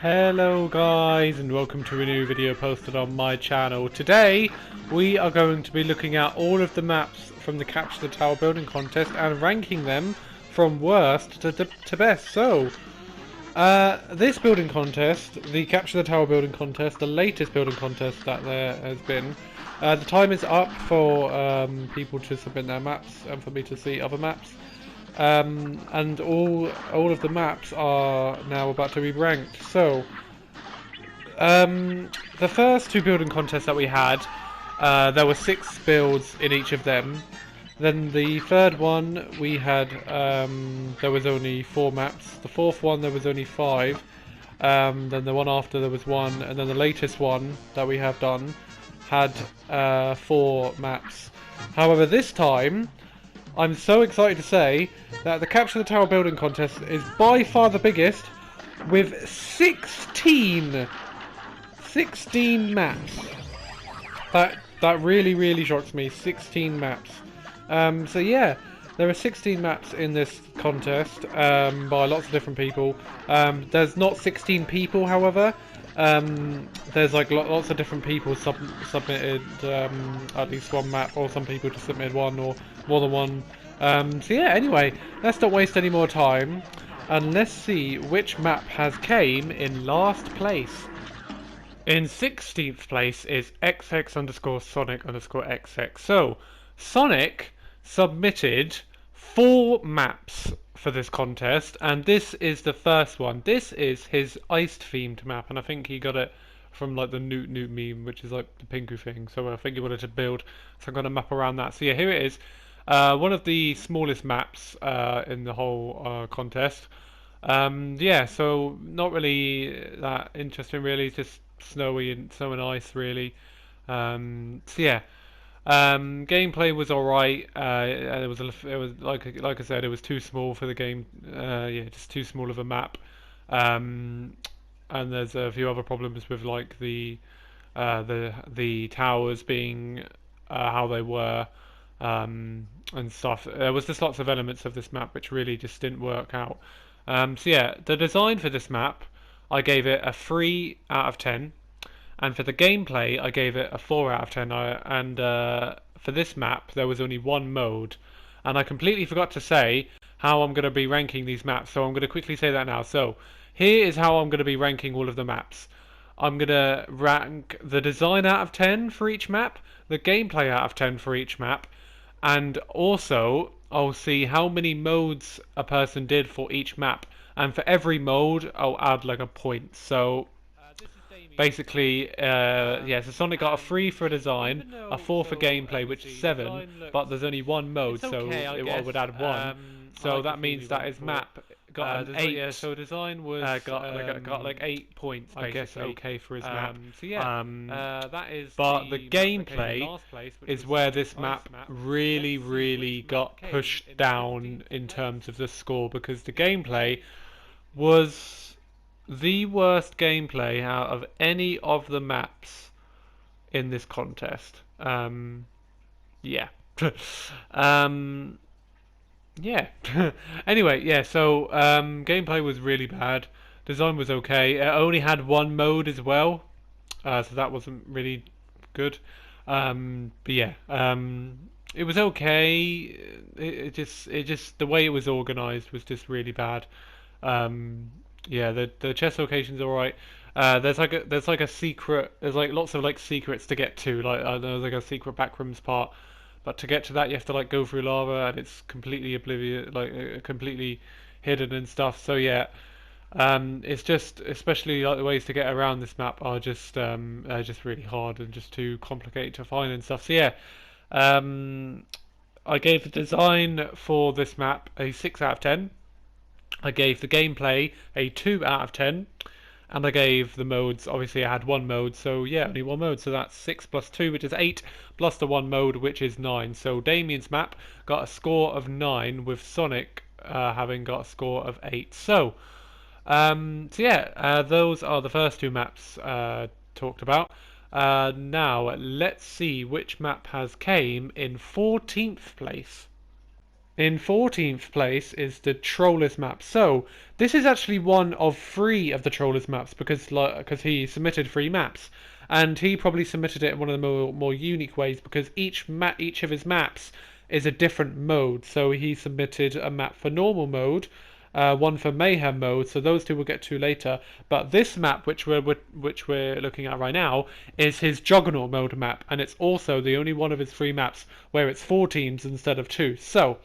Hello guys and welcome to a new video posted on my channel. Today we are going to be looking at all of the maps from the Capture the Tower building contest and ranking them from worst to best. So, this building contest, the Capture the Tower building contest, the latest building contest that there has been, the time is up for people to submit their maps and for me to see other maps. And all of the maps are now about to be ranked. So, the first two building contests that we had, there were 6 builds in each of them. Then the third one we had, there was only 4 maps. The fourth one there was only 5. Then the one after there was 1, and then the latest one that we have done had 4 maps. However, this time I'm so excited to say that the Capture the Tower building contest is by far the biggest, with 16 maps. That really shocks me. 16 maps. So yeah, there are 16 maps in this contest by lots of different people. There's not 16 people, however. There's like lots of different people submitted at least one map, or some people just submitted one or more than one. So yeah, anyway, let's not waste any more time and let's see which map has came in last place. In 16th place is XX_Sonic_XX. So, Sonic submitted 4 maps for this contest, and this is the first one. This is his ice-themed map, and I think he got it from like the Newt meme, which is like the Pingu thing. So I think he wanted to build some kind of map around that. So yeah, here it is. One of the smallest maps in the whole contest. Yeah, so not really that interesting, really. It's just snow and ice, really. So yeah. Gameplay was alright. It was like I said, it was too small for the game. Yeah, just too small of a map. And there's a few other problems with like the towers being how they were, and stuff. There was just lots of elements of this map which really just didn't work out. So yeah, the design for this map, I gave it a 3 out of 10. And for the gameplay, I gave it a 4 out of 10. And for this map, there was only one mode. And I completely forgot to say how I'm going to be ranking these maps. So I'm going to quickly say that now. So here is how I'm going to be ranking all of the maps. I'm going to rank the design out of 10 for each map, the gameplay out of 10 for each map, and also I'll see how many modes a person did for each map. And for every mode, I'll add like a point. So basically, yeah, so Sonic got a 3 for design, a 4 for gameplay, which is 7, but there's only one mode, so I would add 1. So that means that his map got an 8. Yeah, so design was got like 8 points, I guess, okay for his map. So yeah, that is. But the gameplay is where this map really got pushed down in terms of the score, because the gameplay was the worst gameplay out of any of the maps in this contest. Yeah. Yeah. Anyway, yeah, so gameplay was really bad. Design was okay. It only had one mode as well, so that wasn't really good. But yeah, it was okay. It just the way it was organized was just really bad. Yeah, the chess location's alright. There's like a secret. There's like lots of like secrets to get to. Like there's like a secret backrooms part, but to get to that you have to like go through lava, and it's completely oblivious, like completely hidden and stuff. So yeah, it's just, especially like the ways to get around this map are just really hard and just too complicated to find and stuff. So yeah, I gave the design for this map a 6 out of 10. I gave the gameplay a 2 out of 10, and I gave the modes, obviously I had one mode, so yeah, only one mode, so that's 6 plus 2, which is 8, plus the one mode, which is 9. So Damien's map got a score of 9, with Sonic having got a score of 8. So yeah, those are the first two maps talked about. Now let's see which map has came in 14th place. In 14th place is the Trollers map. So this is actually one of 3 of the Trollers maps because he submitted 3 maps, and he probably submitted it in one of the more unique ways because each of his maps is a different mode. So he submitted a map for normal mode, one for mayhem mode. So those 2 we'll get to later. But this map, which we're looking at right now, is his Juggernaut mode map, and it's also the only one of his 3 maps where it's 4 teams instead of 2. So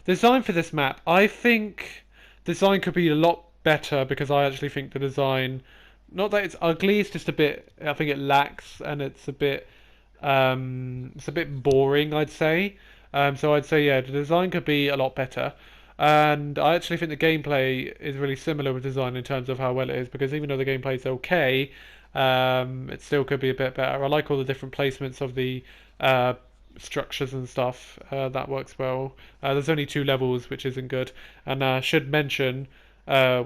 design for this map, I think design could be a lot better because I actually think the design, not that it's ugly, it's just a bit. I think it lacks and it's a bit boring, I'd say. So I'd say yeah, the design could be a lot better. And I actually think the gameplay is really similar with design in terms of how well it is, because even though the gameplay is okay, it still could be a bit better. I like all the different placements of the structures and stuff. That works well. There's only 2 levels, which isn't good. And I should mention,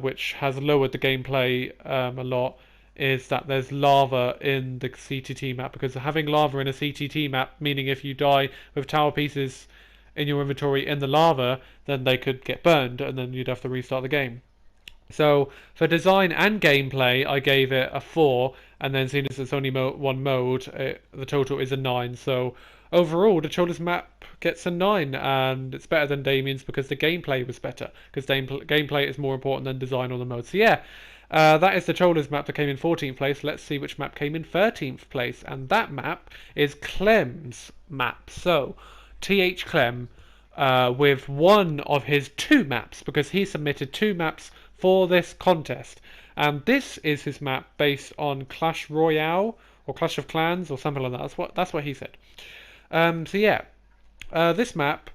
which has lowered the gameplay a lot, is that there's lava in the CTT map, because having lava in a CTT map, meaning if you die with tower pieces in your inventory in the lava, then they could get burned and then you'd have to restart the game. So for design and gameplay, I gave it a 4, and then seeing as it's only one mode, the total is a 9. So overall, the Trollers map gets a 9, and it's better than Damien's because the gameplay was better, because gameplay is more important than design on the mode. So yeah, that is the Trollers map that came in 14th place. Let's see which map came in 13th place, and that map is Clem's map. So TH Clem, with one of his 2 maps, because he submitted 2 maps for this contest, and this is his map based on Clash Royale or Clash of Clans or something like that. That's what he said. So yeah, this map,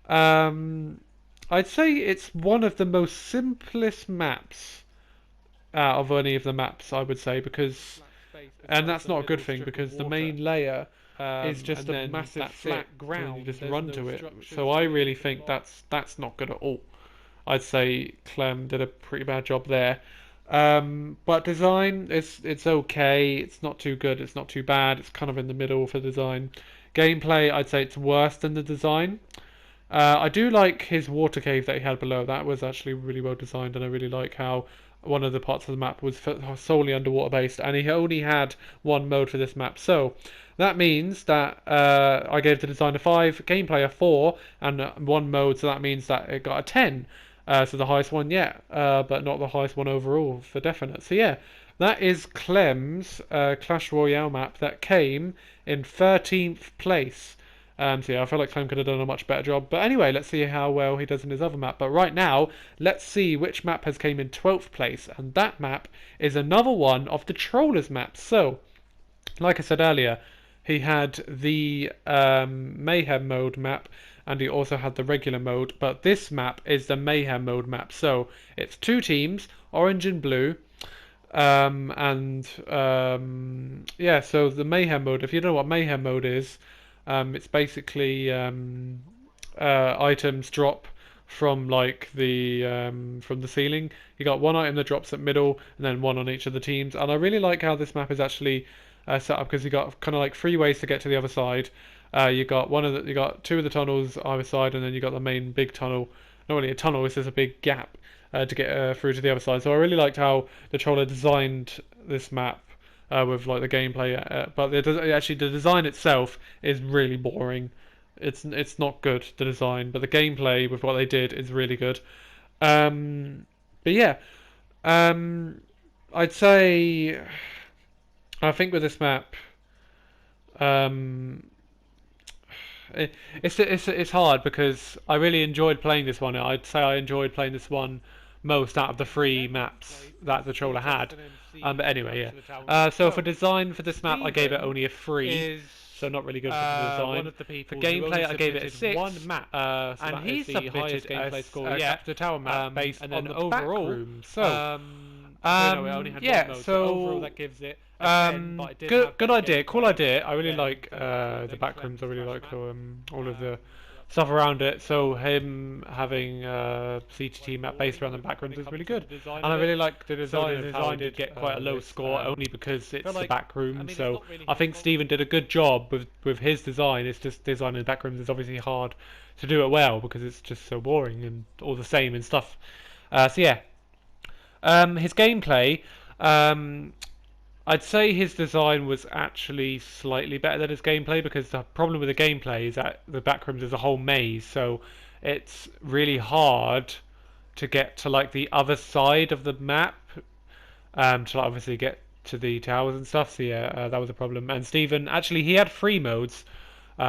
I'd say it's one of the most simplest maps out of any of the maps, I would say, because, and that's not a good thing because the main layer is just a massive flat ground. You just run to it. So I really think that's not good at all. I'd say Clem did a pretty bad job there. But design, it's okay. It's not too good. It's not too bad. It's kind of in the middle for design. Gameplay, I'd say it's worse than the design. I do like his water cave that he had below. That was actually really well designed, and I really like how one of the parts of the map was solely underwater based, and he only had 1 mode for this map. So that means that I gave the design a 5, gameplay a 4, and 1 mode. So that means that it got a 10. So the highest one yet, but not the highest one overall for definite. So yeah, that is Clem's Clash Royale map that came in 13th place. So yeah, I feel like Clem could have done a much better job. But anyway, let's see how well he does in his other map. But right now, let's see which map has came in 12th place. And that map is another one of the Trollers maps. So, like I said earlier, he had the Mayhem mode map, and he also had the regular mode, but this map is the Mayhem mode map. So it's 2 teams, orange and blue, yeah. So the Mayhem mode, if you don't know what Mayhem mode is, it's basically items drop from like from the ceiling. You got 1 item that drops at middle, and then 1 on each of the teams. And I really like how this map is actually set up, because you got kind of like 3 ways to get to the other side. You got 2 of the tunnels either side, and then you got the main big tunnel. Not really a tunnel; it's just a big gap to get through to the other side. So I really liked how the Troller designed this map with like the gameplay. But actually, the design itself is really boring. It's not good, the design, but the gameplay with what they did is really good. But yeah, I'd say I think with this map, it's hard because I really enjoyed playing this one. I'd say I enjoyed playing this one most out of the 3 maps that the Troller had. But anyway, yeah. So for design for this map, I gave it only a 3. So not really good for the design. For gameplay, I gave it a 6. One map, So and he the highest submitted gameplay a score. yeah, The tower map based and on then the overall, backroom. So no, it only had yeah, 1 mode, so overall that gives it a 10, but it did have good better idea, cool gameplay idea. I really than like the the backrooms. I really like all of the stuff around it. So him having a CTT map based around the backrooms is really good. And I really like the design of how he did get quite a low score, only because it's the back room. So I think Steven did a good job with his design. It's just designing the back rooms is obviously hard to do it well because it's just so boring and all the same and stuff. So yeah, his gameplay. I'd say his design was actually slightly better than his gameplay, because the problem with the gameplay is that the backrooms is a whole maze, so it's really hard to get to like the other side of the map, to like, obviously get to the towers and stuff. So yeah, that was a problem. And Steven, actually, he had free modes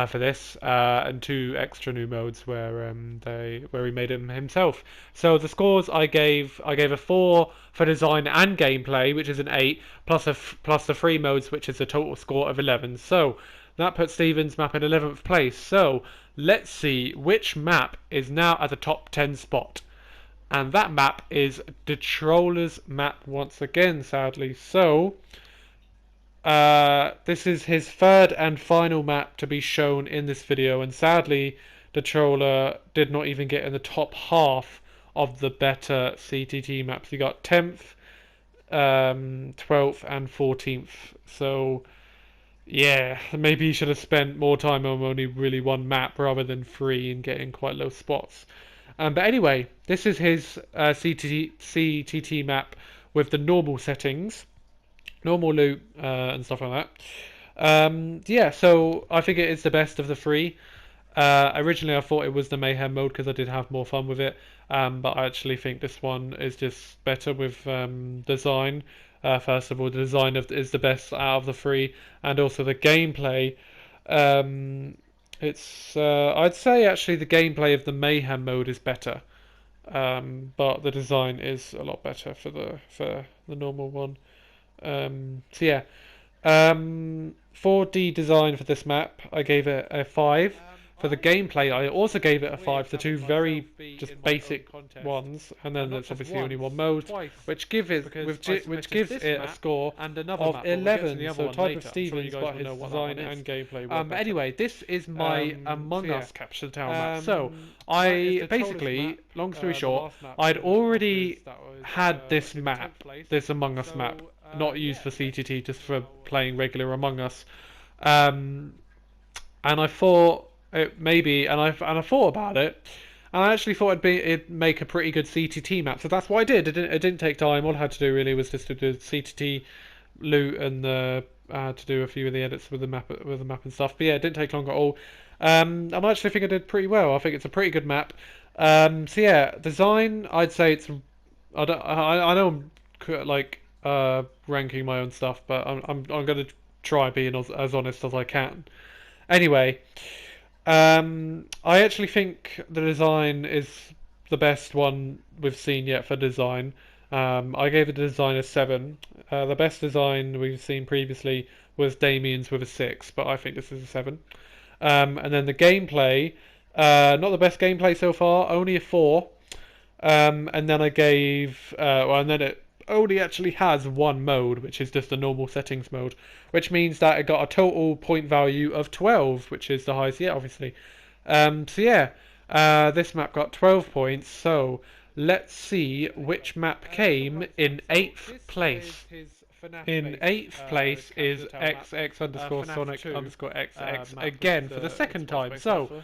for this, and two extra new modes where he made them himself. So the scores I gave a 4 for design and gameplay, which is an 8, plus the free modes, which is a total score of 11. So that puts Steven's map in 11th place. So let's see which map is now at the top 10 spot. And that map is the Troller's map once again, sadly. So this is his third and final map to be shown in this video, and sadly the Troller did not even get in the top half of the better CTT maps. He got 10th, 12th and 14th. So yeah, maybe he should have spent more time on only really one map rather than 3 and getting quite low spots. But anyway, this is his CTT map with the normal settings, normal loot and stuff like that. Yeah, so I think it is the best of the 3. Originally I thought it was the Mayhem mode because I did have more fun with it, but I actually think this one is just better with design. First of all, the design is the best out of the 3, and also the gameplay. I'd say actually the gameplay of the Mayhem mode is better, but the design is a lot better for the normal one. So yeah, 4D design for this map, I gave it a 5. For the gameplay, I also gave it a 5. The two very just basic ones, and then there's obviously only one mode, which gives it a score of 11. So tied with Steven's, but his design and gameplay. But anyway, this is my Among Us Capture the Tower map. So I basically, long story short, I'd already had this map, this Among Us map, not used for CTT, just for playing regular Among Us. And I thought maybe, and I thought about it, and I actually thought it'd make a pretty good CTT map. So that's what I did. It didn't take time. All I had to do really was just to do CTT loot and to do a few of the edits with the map and stuff. But yeah, it didn't take long at all. And I actually think I did pretty well. I think it's a pretty good map. So yeah, design, I'd say it's. I know I'm like ranking my own stuff, but I'm gonna try being as honest as I can. Anyway. I actually think the design is the best one we've seen yet for design. I gave the design a 7. The best design we've seen previously was Damien's with a 6, but I think this is a 7. And then the gameplay, not the best gameplay so far, only a 4. And then I gave, and then it only actually has one mode, which is just the normal settings mode, which means that it got a total point value of 12, which is the highest yet, obviously. So yeah, this map got 12 points. So let's see which map came in 8th place. In 8th place is XX underscore Sonic underscore XX again for the second time. So.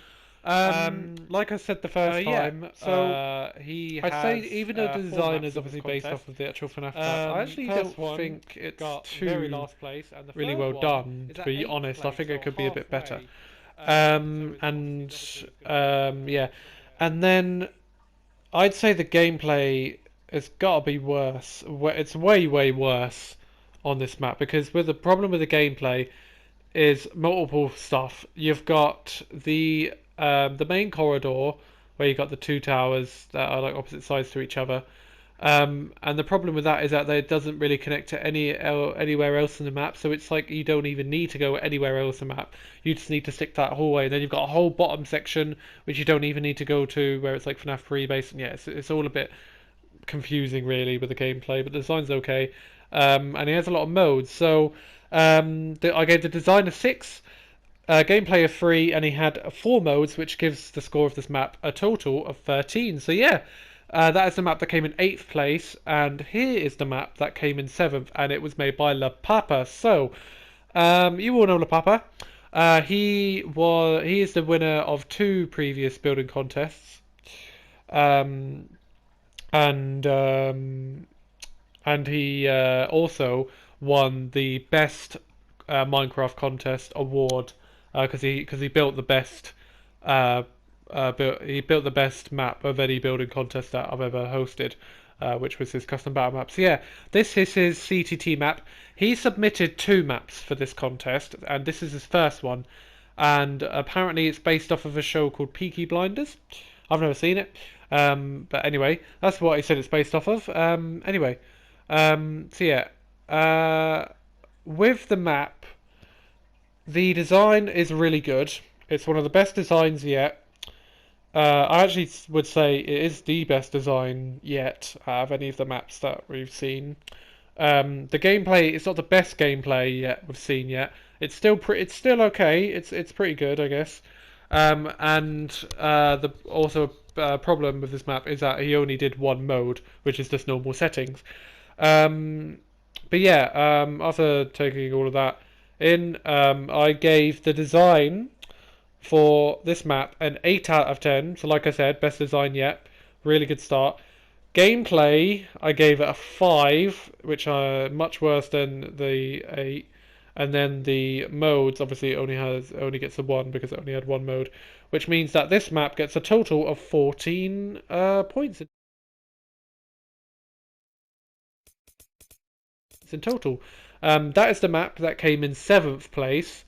Like I said the first time, so I'd say even though the design is obviously based off of the actual FNAF map, I actually don't think it's too really well done, to be honest. I think it could be a bit better. Yeah, and then I'd say the gameplay has got to be worse. It's way worse on this map, because with the problem with the gameplay is multiple stuff. You've got the main corridor where you've got the two towers that are like opposite sides to each other, and the problem with that is that it doesn't really connect to anywhere else in the map. So it's like you don't even need to go anywhere else in the map. You just need to stick to that hallway, and then you've got a whole bottom section which you don't even need to go to, where it's like FNAF 3 based. And yeah, it's all a bit confusing really with the gameplay, but the design's okay, and it has a lot of modes. So I gave the design a 6. gameplay of 3, and he had 4 modes, which gives the score of this map a total of 13. So yeah, that is the map that came in 8th place, and here is the map that came in 7th, and it was made by La Papa. So, you all know La Papa. He is the winner of 2 previous building contests, and he also won the best Minecraft contest award because he built the best he built the best map of any building contest that I've ever hosted, which was his custom battle map. So yeah, this is his CTT map. He submitted 2 maps for this contest, and this is his first one. And apparently, it's based off of a show called Peaky Blinders. I've never seen it, but anyway, that's what he said it's based off of. Anyway, so yeah, with the map, the design is really good. It's one of the best designs yet. I actually would say it is the best design yet out of any of the maps that we've seen. The gameplay, it's not the best gameplay yet we've seen yet. It's still okay. It's pretty good, I guess. And the problem with this map is that he only did 1 mode, which is just normal settings. But yeah, after taking all of that in, I gave the design for this map an 8 out of 10. So like I said, best design yet. Really good start. Gameplay, I gave it a 5, which are much worse than the 8. And then the modes, obviously, it only gets a 1 because it only had 1 mode, which means that this map gets a total of 14 points in total. That is the map that came in 7th place.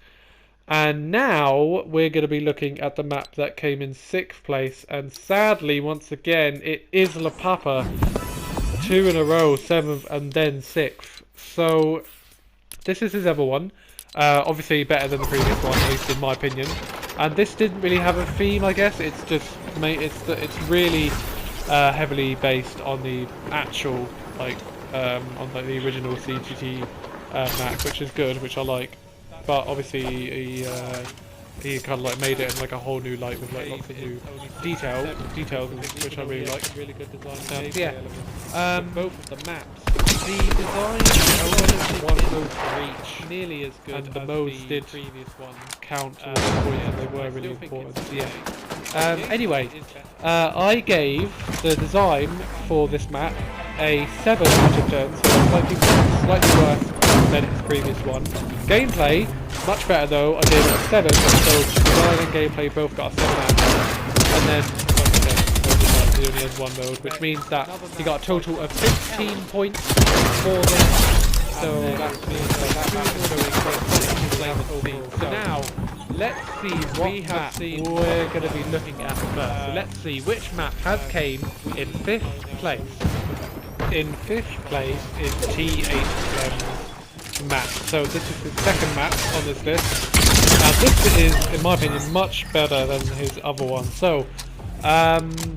And now we're going to be looking at the map that came in 6th place. And sadly, once again, it is La Papa. 2 in a row, 7th and then 6th. So this is his other one. Obviously better than the previous one, at least in my opinion. And this didn't really have a theme, I guess. It's just it's really heavily based on the actual on the original CGT map, which is good, which I like. But obviously he kind of like made it in like a whole new light with like lots of new details, which I really like. Really good design. Yeah. Both of the maps. The design is one mode for each, Nearly as good and the as modes the did previous one. count towards the points, and they were really still think important. it's Yeah. Anyway, I gave the design for this map a 7 out of 10, so slightly worse than its previous one. Gameplay, much better though. I gave it a 7, so design and gameplay both got a 7 out of 10. And then, like I said, he only has 1 mode, which means that he got a total of 15 points for this. So that means so now, let's see what map we're going to be looking at first. So let's see which map has came in 5th place. In 5th place is T8 map. So this is the second map on this list. And this is, in my opinion, much better than his other one. So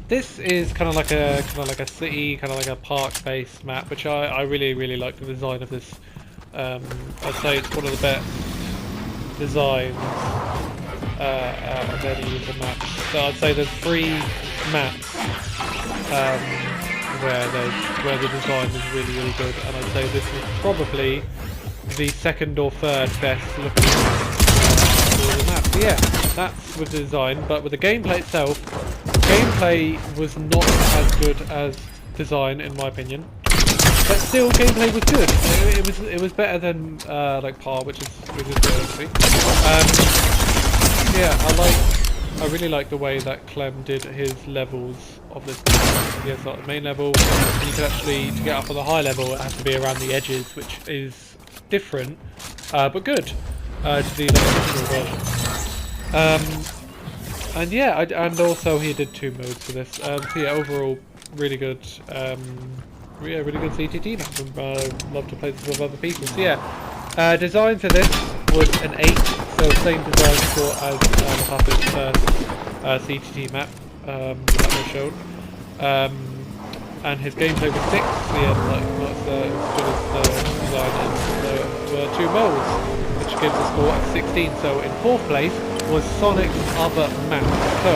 this is kind of like a city, kind of like a park-based map, which I really like the design of this. I'd say it's one of the best designs out of any of the maps. So I'd say there's 3 maps where the design is really good, and I'd say this is probably the 2nd or 3rd best looking for the map. So yeah, that's with the design, but with the gameplay itself, gameplay was not as good as design in my opinion. But still, gameplay was good. It was better than like par, which is good obviously. Yeah, I really like the way that Clem did his levels of this game. He has like the main level, and you can actually, to get up on the high level, it has to be around the edges, which is different, but good to the original version. And yeah, and also he did 2 modes for this. So yeah, overall, really good. Yeah, really good CTT map. Love to play this with other people. So yeah, design for this was an 8, so same design score as Papa's first CTT map that was shown. And his gameplay was 6, so yeah, like not as good as the design, and there were 2 modes, which gives a score of 16. So in 4th place was Sonic's other map. So,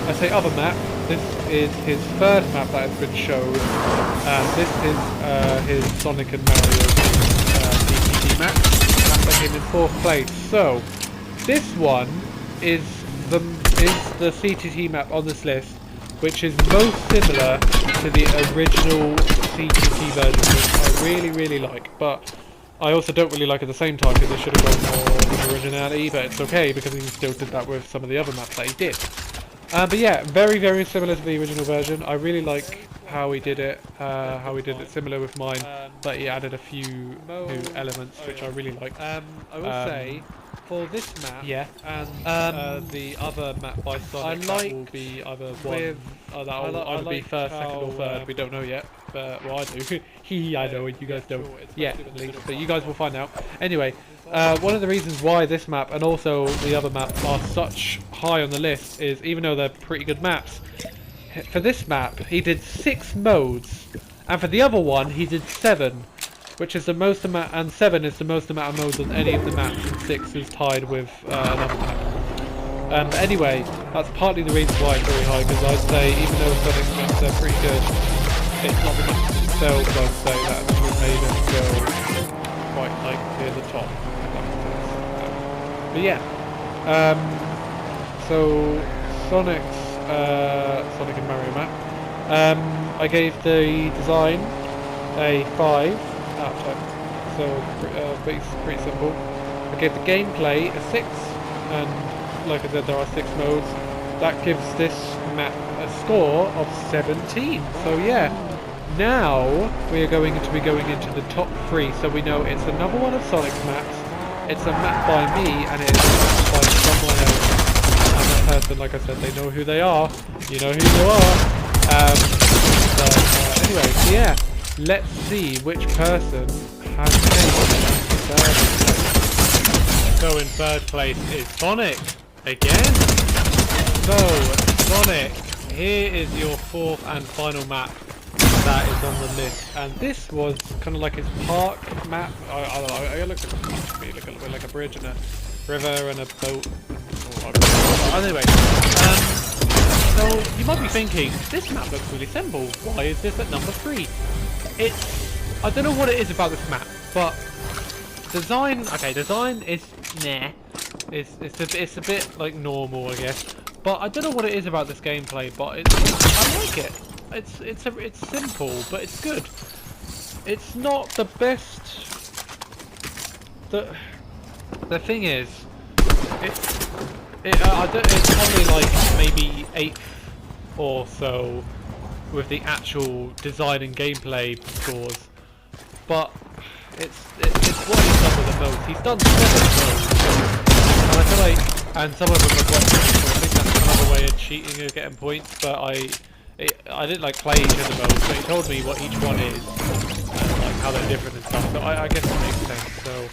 I say other map, this is his 3rd map that has been shown. This is his Sonic and Mario DPD map. That came in 4th place. So, this one is the CTT map on this list, which is most similar to the original CTT version, which I really, really like. But I also don't really like at the same time because they should have gone more with originality, but it's okay because he still did that with some of the other maps that he did. But yeah, very, very similar to the original version. I really like how he did it, similar with mine, but he added a few new elements which I really liked. I will say, for this map, Yeah. and the other map by Sonic, that will be either one, that'll either be first, second, or third. We don't know yet, but well, I do. I know, and you guys don't yet, at least. But you guys will find out. Anyway, one of the reasons why this map and also the other map are such high on the list is, even though they're pretty good maps, for this map he did 6 modes, and for the other one he did 7. Which is the most amount, and 7 is the most amount of modes on any of the maps, and 6 is tied with another map. Anyway, that's partly the reason why it's very high, because I'd say, even though Sonic's maps are pretty good, it's not the maps themselves, I'd say, that have made them go quite like near the top. If that makes sense. But yeah, so Sonic's Sonic and Mario map, I gave the design a 5. Out of 10. So pretty simple. I gave the gameplay a 6, and like I said, there are 6 modes. That gives this map a score of 17. So yeah, now we are going to be going into the top 3. So we know it's another one of Sonic's maps. It's a map by me, and it is a map by someone else. And that person, like I said, they know who they are. You know who you are. Anyway, so yeah. Let's see which person has made 3rd place. So in 3rd place is Sonic again. So Sonic, here is your 4th and final map that is on the list, and this was kind of like his park map. I look like a bridge and a river and a boat. Anyway, so you might be thinking, this map looks really simple. Why is this at number 3? I don't know what it is about this map, but design is nah. It's a bit like normal, I guess. But I don't know what it is about this gameplay, but I like it. It's simple, but it's good. It's not the best. The thing is, it's probably like maybe 8th or so with the actual design and gameplay scores, but it's what he's done with the modes. He's done 7 modes, and I feel like, and some of them are quite difficult. I think that's another way of cheating and getting points, but I didn't like play each of the modes, but he told me what each one is, and like how they're different and stuff, so I guess it makes sense. So,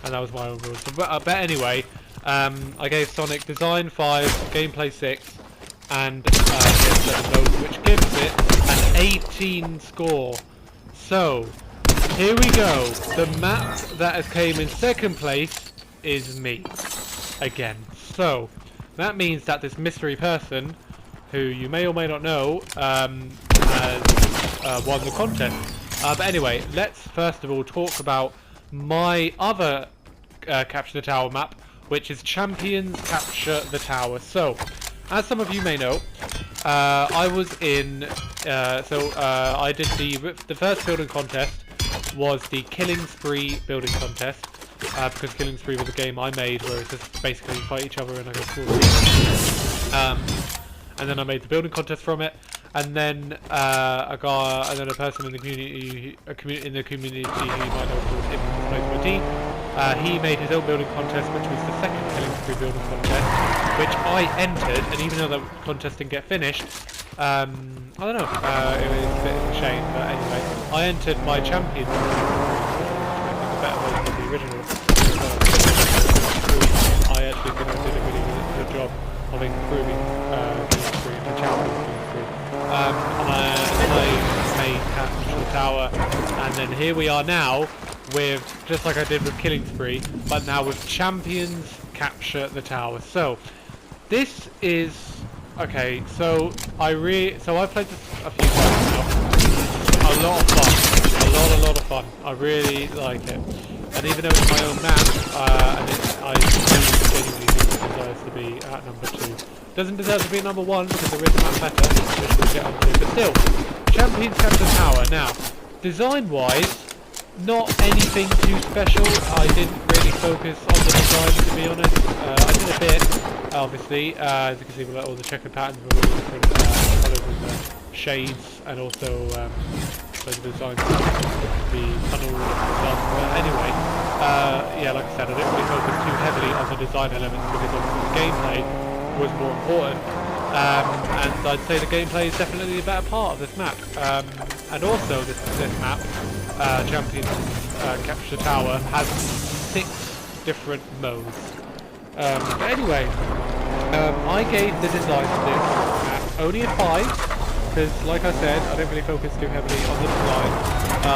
and that was my own rules. But anyway, I gave Sonic design 5, gameplay 6, and 7 modes, which gives it an 18 score. So here we go. The map that has came in 2nd place is me again. So that means that this mystery person, who you may or may not know, has won the contest. But anyway, let's first of all talk about my other Capture the Tower map, which is Champions Capture the Tower. So, as some of you may know, I was in, I did the first building contest was the Killing Spree building contest, because Killing Spree was a game I made where it's just basically fight each other in like a small region. And then I made the building contest from it, and then a person in the community, who you might know called Infamous, he made his own building contest, which was the second Killing Spree building contest, which I entered, and even though the contest didn't get finished, I don't know, it was a bit of a shame, but anyway, I entered my champion, the better version of the original. I actually think I did a really good job of improving Killing Spree into champion Killing Spree. And I made Capture the Tower, and then here we are now with, just like I did with Killing Spree, but now with Champions Capture the Tower. So this is okay. So I've played this a few times now. A lot of fun, a lot of fun. I really like it, and even though it's my own map, I genuinely think it deserves to be at number 2. Doesn't deserve to be at number 1 because there is a map better, which we'll get onto. But still, Champions Capture the Tower. Now, design-wise, not anything too special. I didn't really focus on the design, to be honest. I did a bit, obviously, as you can see, with all the checkered patterns, with all the different colours and the shades, and also the design, the tunnel design. But anyway, yeah, like I said, I didn't really focus too heavily on the design elements because obviously the gameplay was more important. And I'd say the gameplay is definitely the better part of this map. And also this map, Champions Capture Tower, has 6 different modes. But anyway, I gave the design for this map only a 5. Because, like I said, I didn't really focus too heavily on the design,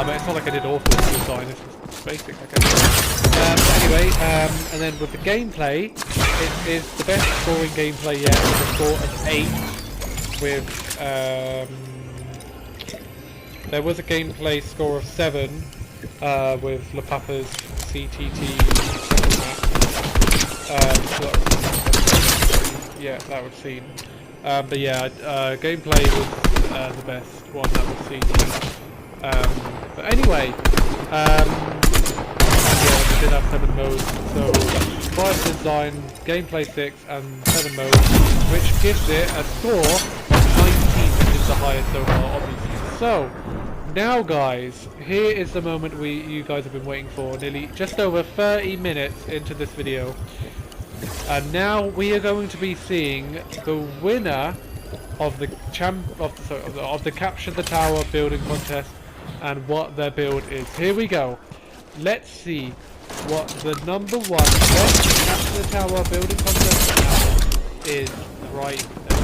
but it's not like I did awful with the design, it's just basic, like I said. Anyway, and then with the gameplay, it is the best scoring gameplay yet, with a score of 8, with, there was a gameplay score of 7, with Lapapa's CTT map. Yeah, that was seen. But yeah, gameplay was the best one that we've seen. But anyway, yeah, we did have 7 modes, so 5 design, gameplay 6, and 7 modes, which gives it a score of 19, which is the highest so far, obviously. So, now guys, here is the moment you guys have been waiting for, nearly just over 30 minutes into this video. And now we are going to be seeing the winner of the Capture the Tower building contest and what their build is. Here we go. Let's see what the number 1 best Capture the Tower building contest is right now.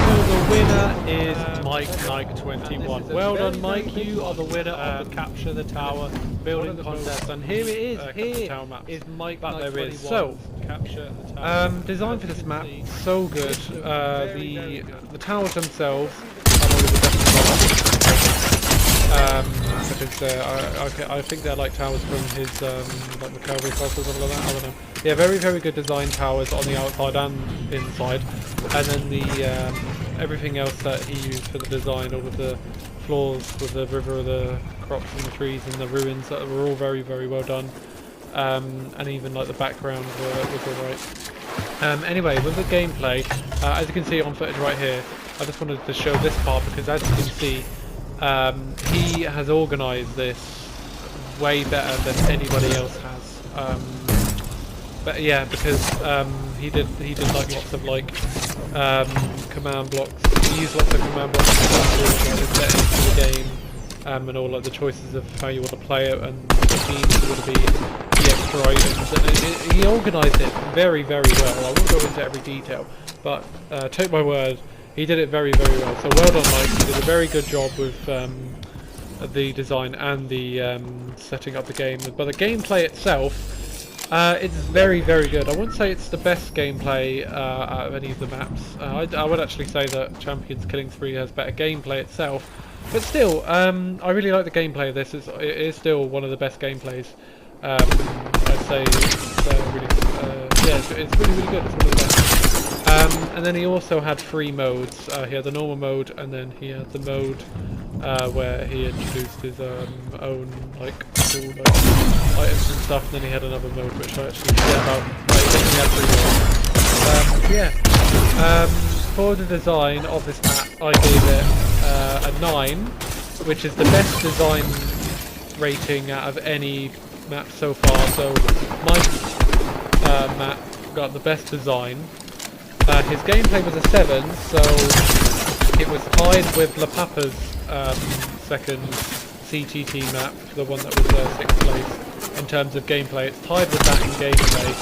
So the winner is Mike21. Well done, Mike. You are the winner of the Capture the Tower building contest, and here it is. Here is Mike21. So, design for this map, so good. The towers themselves are one of the best because I think they're like towers from his like the Cavalry Cross or something like that. I don't know. Yeah, very good design towers on the outside and inside, and then the everything else that he used for the design, all of the floors with the river, the crops and the trees and the ruins, that were all very well done. And even like the background was alright. Anyway, with the gameplay, as you can see on footage right here, I just wanted to show this part because as you can see, he has organised this way better than anybody else has. But yeah, because he did like lots of like command blocks. He used lots of command blocks to set into the game, and all like the choices of how you want to play it and the teams would be the extra items. And he organised it very well. I won't go into every detail, but take my word, he did it very well. So well done, Mike. He did a very good job with the design and the setting up the game. But the gameplay itself, it's very good. I wouldn't say it's the best gameplay out of any of the maps. I would actually say that Champions Killing Spree has better gameplay itself. But still, I really like the gameplay of this. It is still one of the best gameplays. I'd say it's it's really good. It's one of the best. And then he also had 3 modes. He had the normal mode, and then he had the mode where he introduced his own like cool items and stuff. And then he had another mode which I actually forget about. He had 3 modes. For the design of this map, I gave it a 9, which is the best design rating out of any map so far. So my map got the best design. His gameplay was a 7, so it was tied with Lapapa's second CTT map, the one that was 6th place in terms of gameplay. It's tied with that in gameplay,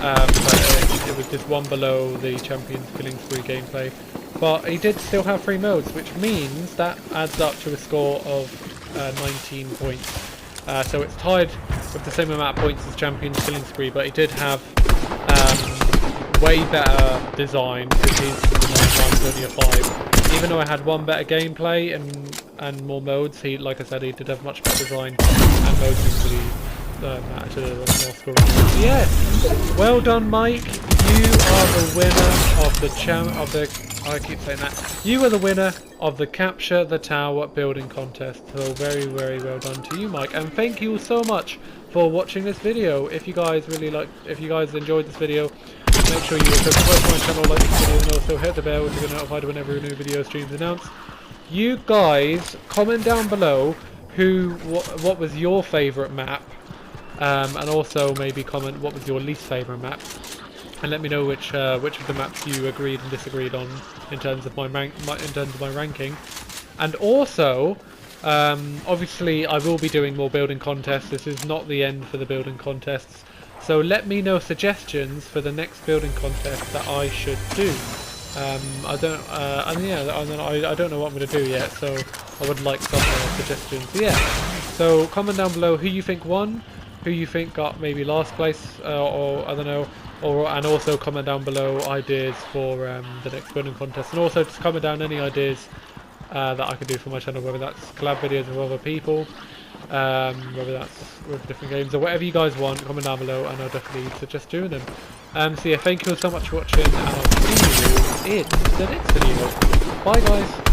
but it was just one below the Champions Killing Spree gameplay. But he did still have 3 modes, which means that adds up to a score of 19 points. So it's tied with the same amount of points as Champion's Killing Spree, but he did have way better design because he's mine's only a 5. Even though I had one better gameplay and more modes, he, like I said, he did have much better design and modes into the match more scoring. Yeah, well done, Mike. You are the winner of the I keep saying that. You are the winner of the Capture the Tower building contest. So very, very well done to you, Mike. And thank you so much for watching this video. If you guys enjoyed this video, make sure you subscribe to my channel, like this video, and also hit the bell to get notified whenever a new video stream is announced. You guys comment down below what was your favourite map, and also maybe comment what was your least favourite map. And let me know which of the maps you agreed and disagreed on in terms of my ranking. And also, obviously, I will be doing more building contests. This is not the end for the building contests. So let me know suggestions for the next building contest that I should do. I don't know what I'm going to do yet. So I would like some suggestions. So yeah. So comment down below who you think won, who you think got maybe last place, or I don't know. And also comment down below ideas for the next building contest, and also just comment down any ideas that I could do for my channel, whether that's collab videos with other people, whether that's with different games, or whatever you guys want. Comment down below and I'll definitely suggest doing them. So yeah, thank you so much for watching, and I'll see you in the next video. Bye guys.